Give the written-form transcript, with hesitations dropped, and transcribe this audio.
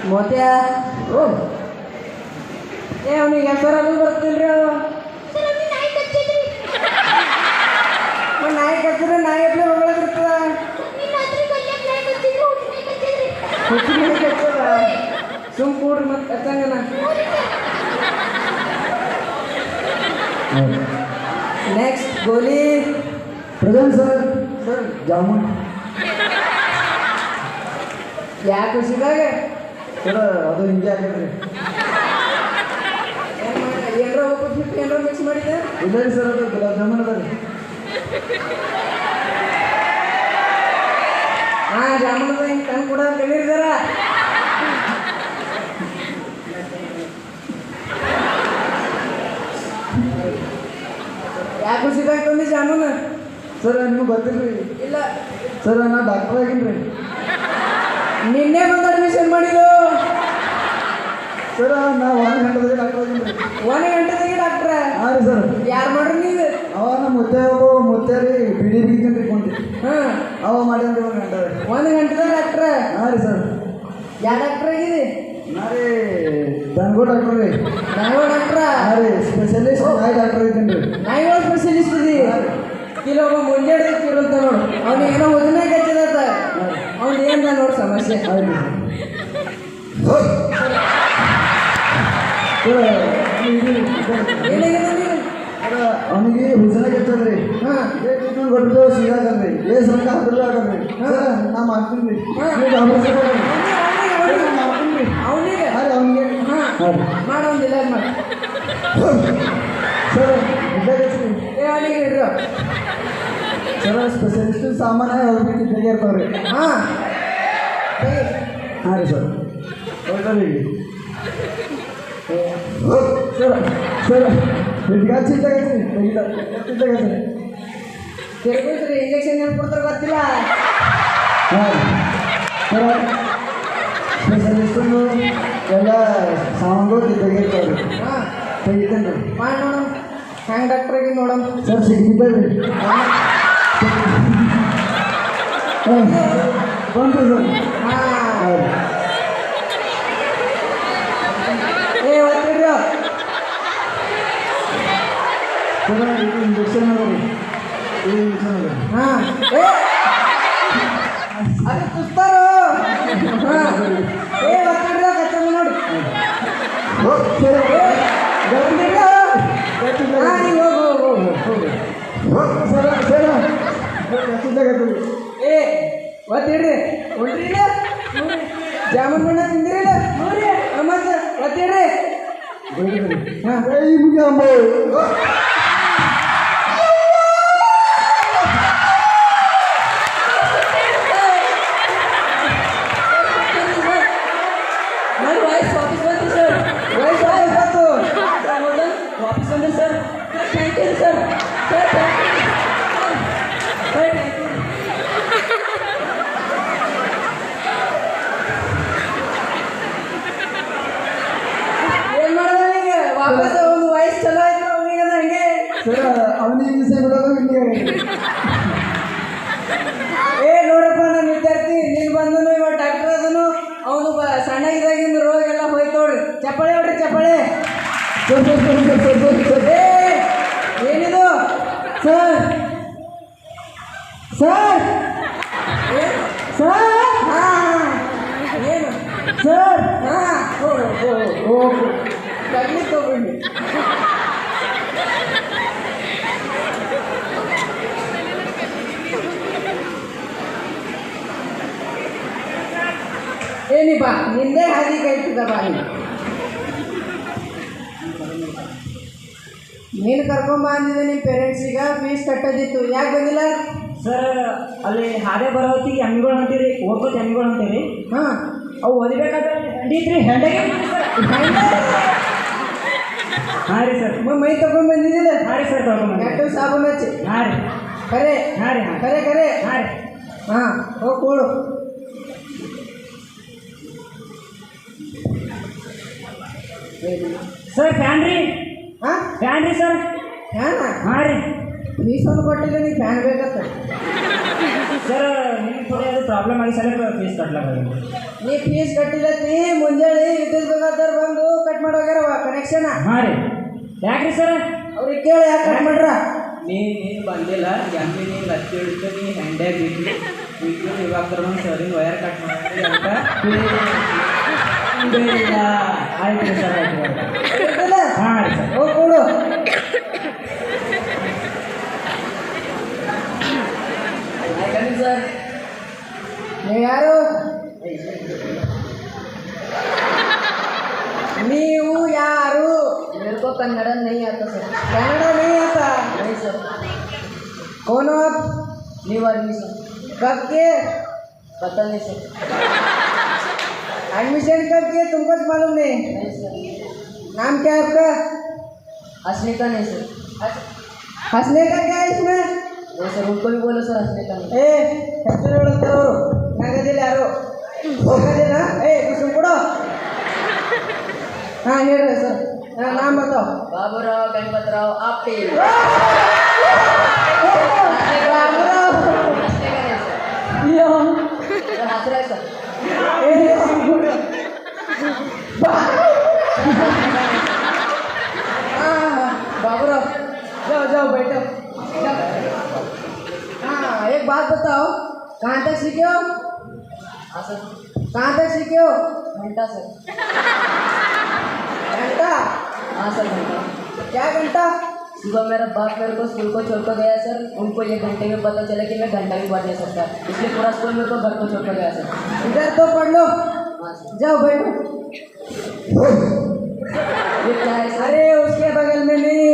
ಮೋತ್ಯ ಓ ಏ ಅವನಿಗೆ ಹೆಸರಲ್ಲೂ ಬರ್ತಿಲ್ರಿ ಅವ ನಾಯಿ ಕಚ್ಚಿದ್ರೆ ನಾಯಿ ಎಪ್ಲೆ ಹೊಗಳದಿರ್ತದ ಸುಮ್ ಕೂಡ್ರಿ ಮತ್ತೆ ಕಚ್ಚಂಗನ ನೆಕ್ಸ್ಟ್ ಗೋಲಿ ಪ್ರೆಸೆಂಟ್ ಸರ್ ಸರ್ ಜಾಮೂನ್ ಯಾಕೆ ಖುಷಿದಾಗ ಸರ್ ಅದು ಹಿಂಗೆ ಆಗಿದ್ರಿ ಏನರ ಹೋಗ್ಬಿಟ್ಟು ಏನರ ಮಿಕ್ಸ್ ಮಾಡಿದ್ದೆ ಇಲ್ಲ ರೀ ಸರ್ ಅದು ಗುಲಾಬ್ ಜಾಮೂನ್ ಅದ ರೀ ಹಾಂ ಜಾಮೂನ್ ಅದ ಹಿಂಗೆ ತಂದು ಕೊಡೋದು ಕಲೀರಿದಾರ ಯಾಕೆ ಖುಷಿದಾಗ ತಂದಿ ಜಾಮೂನ್ ಸರ್ ನಿಮ್ಗೆ ಗೊತ್ತಿಲ್ಲ ರೀ ಇಲ್ಲ ಸರ್ ನಾ ಡಾಕ್ಟರ್ ಆಗೀನಿ ರೀ ನಿನ್ನೆ ಬಂದು ಅಡ್ಮಿಷನ್ ಮಾಡಿದ್ದು ಸರ್ ನಾ 1 ಗಂಟೆದಾಗ ಡಾಕ್ಟರ್ ಆಗೀನಿ ರೀ 1 ಗಂಟೆದಾಗೆ ಡಾಕ್ಟ್ರ ಹಾಂ ರೀ ಸರ್ ಯಾರು ಮಾಡ್ರಿ ನೀವು ಅವ ನಮ್ಮ ಮುತ್ತೆ ರೀ ಬಿಡಿ ಬಿಗಿಕೊಂಡು ಇಟ್ಕೊಂಡ್ರಿ ಹಾಂ ಅವ ಮಾಡ್ಯಾನ್ರಿ 1 ಗಂಟೆ 1 ಗಂಟೆದಾಗ ಡಾಕ್ಟ್ರ ಹಾಂ ರೀ ಸರ್ ಯಾವ ಡಾಕ್ಟ್ರ್ ಆಗಿದೆ ನಾ ರೀ ದನ್ಗೋ ಡಾಕ್ಟರ್ ರೀ ನಾಯಿಗಳ ಡಾಕ್ಟ್ರ ಹಾಂ ರೀ ಸ್ಪೆಷಲಿಸ್ಟ್ ನಾಯಿ ಡಾಕ್ಟರ್ ಇದ್ದೀನಿ ರೀ ನಾಯಿಗಳ ಸ್ಪೆಷಲಿಸ್ಟ್ ಇದಿ ಕೆಲವೊಬ್ಬ ಮುಂಜಾನೆ ಇರುತ್ತ ನೋಡು ಅವ್ನಿಗೆ ಏನೋ ಉದನೇ ಕಚ್ಚಿದತ್ತ ಅವ್ನು ಏನ್ದ ನೋಡು ಸಮಸ್ಯೆ ಆಯ್ತು ಏನಾಗಿದೆ ನೀನು ಅವನಿಗೆ ಹುಸನ ಕೆಟ್ಟದ್ರಿ ಹಾಂ ಟ್ರೀಟ್ಮೆಂಟ್ ಕೊಟ್ಟು ಸಿಗಾಕಲ್ರಿ ಏ ಸಂಘ ಅದ್ರಲ್ಲೂ ಆಗಲ್ರಿ ನಾ ಮಾಡ್ತೀನಿ ರೀ ಅವನಿಗೆ ಅವನಿಗೆ ಹಾಂ ಮಾಡೋಂದಿಲ್ಲ ಮಾಡಿ ಸರ್ ಇದ್ದಾಗತ್ರಿ ಏ ಅವನಿಗೆ ಇಡ್ರು ಸರ್ ಸ್ಪೆಷಲಿಸ್ಟ್ ಸಾಮಾನ್ಯ ಅವ್ರ ಬಿಟ್ಟು ತೆಗೆ ಇರ್ತಾವ್ರಿ ಹಾಂ ಹಾಂ ರೀ ಸರ್ ಹೊರಟರಿ ಸರ್ ಸರ್ ಹಿಡ್ಗಾಚ್ ಇದ್ದಾಗೈತ್ರಿ ತೆಗಿದಾಗೈತ್ರಿ ತಿರ್ಗಿಸ್ರಿ ಇಂಜೆಕ್ಷನ್ ಏನು ಕೊಡ್ತಾರೆ ಗೊತ್ತಿಲ್ಲ ಹಾಂ ಸರ್ ಸ್ಪೆಷಲಿಸ್ಟು ಎಲ್ಲ ಸಾಮಾನುಗಳು ತೆಗಿರ್ತಾವ್ರಿ ಹಾಂ ತೆಗಿತೇನೆ ರೀ ಮಾಡಿ ನೋಡೋಣ ಹ್ಯಾಂಗೆ ಡಾಕ್ಟ್ರಿಗೆ ನೋಡೋಣ ಸರ್ ಸಿಗ್ಬಿಟ್ಟೆ ರೀ ಬಂತು ಸರ್ ಹಾಂ ಹೌದು ಏ ಒತ್ತಿಡ್ರಿ ಸರ್ ಇದು ಇಂಜೆಕ್ಷನ್ ಅದ ರೀ ಇದು ಇಂಜೆಕ್ಷನ್ ಅದ ಹಾಂ ಏ ಅದು ಸುಸ್ತಾರು ಹಾಂ ಏ ಒತ್ತಿಡ್ರಿ ಕಚ್ಚಮ್ಮ ನೋಡಿ ಸರ್ ಬಂದಿಡ್ರಿ ಹಾಂ ನೀವು ಹೋಗು ಸರ್ ಸರ್ ಎಷ್ಟಿದ್ದಾಗೈತ್ರಿ ಏ ಒತ್ತಿಡ್ರಿ ಹೊಂಟ್ರಿ ಜಾಮೂನ್ ಬಣ್ಣ ತಿಂದಿರಿಲ್ಲ ನೋಡ್ರಿ ಮತ್ತೆ ಒತ್ತಿಡ್ರಿ ಹಾಂ ಕೈ ಮುಗಿಯಮ್ಮ ನನ್ನ ವಾಯ್ಸ್ ವಾಪಸ್ ಬಂತು ಸರ್ ವಾಯ್ಸ್ ವಾಪಸ್ ಬಂತು ವಾಪಸ್ ಬಂದೆ sir thank you sir sir thank you sir thank you ಏನು ಮಾಡೋದು ನನಗೆ ವಾಪಸ್ ಒಂದು ವಾಯ್ಸ್ ಚಲೋ ಆಯ್ತು ಅವನಿಗೆ ಹಂಗೆ ಸರ್ ಅವನಿಗೆ ಹಿಂಸೆ ಬಿಡೋದು ಹಿಂಗೆ ಏ ನೋಡಪ್ಪ ನನ್ನ ವಿದ್ಯಾರ್ಥಿ ನೀನು ಬಂದನು ಇವ ಡಾಕ್ಟರ್ ಅದನು ಅವನು ಸಣ್ಣಗಿದಾಗಿಂದ ರೋಗ ಎಲ್ಲ ಹೋಯ್ತು ನೋಡ್ರಿ ಚಪ್ಪಾಳೆ ಹೊಡ್ರಿ ಚಪ್ಪಾಳೆ sir sir sir sir sir sir ಏ ಏನಿದು ಸರ್ ಸರ್ ಸರ್ ಹಾಂ ಏನು ಸರ್ ಹಾಂ ಓ ಕಡ್ಲಿ ತಗೊಂಡು ಏನಿಪ್ಪ ನಿಂದೇ ಹಾದಿ ಕೈತದ ಬಾ ನೀನು ಕರ್ಕೊಂಬ ಅಂದಿದ್ದೆ ನಿಮ್ಮ ಪೇರೆಂಟ್ಸಿಗೆ ಫೀಸ್ ಕಟ್ಟೋದಿತ್ತು ಯಾಕೆ ಬಂದಿಲ್ಲ ಸರ್ ಅಲ್ಲಿ ಹಾದೇ ಬರೋ ಹೊತ್ತಿಗೆ ಎಮ್ಮಿಗಳು ಹೊಂಟಿರಿ ಓದ್ಕೋತ ಎಮ್ಮಿಗಳು ಹೊಂಟಿರಿ ಹಾಂ ಅವು ಓದಿಬೇಕಾದ್ರೆ ಹೆಂಡಿತ್ರಿ ಹೆಂಡಗೆ ಹಾಂ ರೀ ಸರ್ ಮೈ ತಗೊಂಡು ಬಂದಿದ್ದಿಲ್ಲ ಹಾಂ ರೀ ಸರ್ ತೊಗೊಂಡು ನೆಟ್ಟು ಸಾಬೂನು ಹಚ್ಚಿ ಹಾಂ ರೀ ಕರೆ ಹಾಂ ರೀ ಹಾಂ ಕರೆ ಕರೆ ಹಾಂ ರೀ ಹಾಂ ಹೋಗಿ ಕೂಡು ಸರ್ ಫ್ಯಾನ್ ರೀ ಹಾಂ ಫ್ಯಾನ್ ರೀ ಸರ್ ಫ್ಯಾನ ಹಾಂ ರೀ ಫೀಸ್ ಒಂದು ಕೊಟ್ಟಿಲ್ಲ ನೀ ಫ್ಯಾನ್ ಬೇಕತ್ತ ಸರ್ ನಿಮ್ಗೆ ಥೋಡೆ ಅದು ಪ್ರಾಬ್ಲಮ್ ಆಗಿ ಸಲ ಫೀಸ್ ಕಟ್ಲಾಕ ನೀ ಫೀಸ್ ಕಟ್ಟಿಲ್ಲತ್ತಿ ಮುಂಜಾನೆ ವಿದ್ಯುತ್ ಬೇಕಾದ್ರೆ ಬಂದು ಕಟ್ ಮಾಡೋಗ್ಯಾರವ ಕನೆಕ್ಷನ್. ಹಾಂ ರೀ ಯಾಕ್ರಿ ಸರ್ ಅವ್ರಿಗೆ ಕೇಳಿ ಯಾಕೆ ಕಟ್ ಮಾಡ್ರ? ನೀನು ಬಂದಿಲ್ಲ ಎಮ್ಮಿ ನೀನು ಲತ್ತಿ ಹಿಡಿದು ನೀ ಹೆಂಡೆ ಬಿದ್ದು ಬಿದ್ದು ಇವಾಗ ಬಂದು ಸರಿನ ವಯರ್ ಕಟ್ ಮಾಡಿ ಅಂತ ಇಲ್ಲ ಆಯ್ತು ಸರ್ ಆಯ್ತು ಹಾಂ ರೀ ಸರ್ ಹೋಗಿ ಕೊಡು. ಸರ್ ನೀವು ಯಾರು? ನೀವು ಯಾರು? मेरे को कन्नड़ नहीं आता सर कन्नड़ नहीं आता? नहीं सर कौन हो आप? न्यू आर्मी सर कब के? पता नहीं सर एडमिशन कब किए तुमको तो मालूम नहीं? नहीं सर नाम क्या है आपका? हंसने का नहीं सर हंसने का क्या है इसमें? नहीं सर उनको भी बोलो सर हंसने का नहीं ए ಹೆಸರು ಹೇಳುತ್ತಾರೋ ನಗದಿಲ್ಲ ಯಾರು ಹೋಗದಿಲ್ಲ ಏ ಕುಸುಮ್ ಕೊಡು. ಹಾಂ ಹೇಳ್ರಿ ಸರ್ ನಾಮ बताओ. बाबूराव गणपतराव आपटे बाबूराव. हंसने का नहीं सर यो सर हंस रहा है सर ए हाँ बाबूराव जाओ जाओ बैठो. हाँ एक बात बताओ कहाँ तक सीखे हो? हाँ सर कहाँ तक सीखे हो? घंटा सर घंटा? हाँ सर घंटा क्या घंटा? सुबह मेरा बाप मेरे को स्कूल को छोड़ कर गया सर उनको 1 घंटे में पता चला कि मैं घंटा भी पढ़ नहीं सकता इसलिए पूरा स्कूल मेरे को घर को छोड़ कर गया सर इधर तो पढ़ लो. हाँ सर जाओ बैठो. ये क्या है सर अरे उसके बगल में नहीं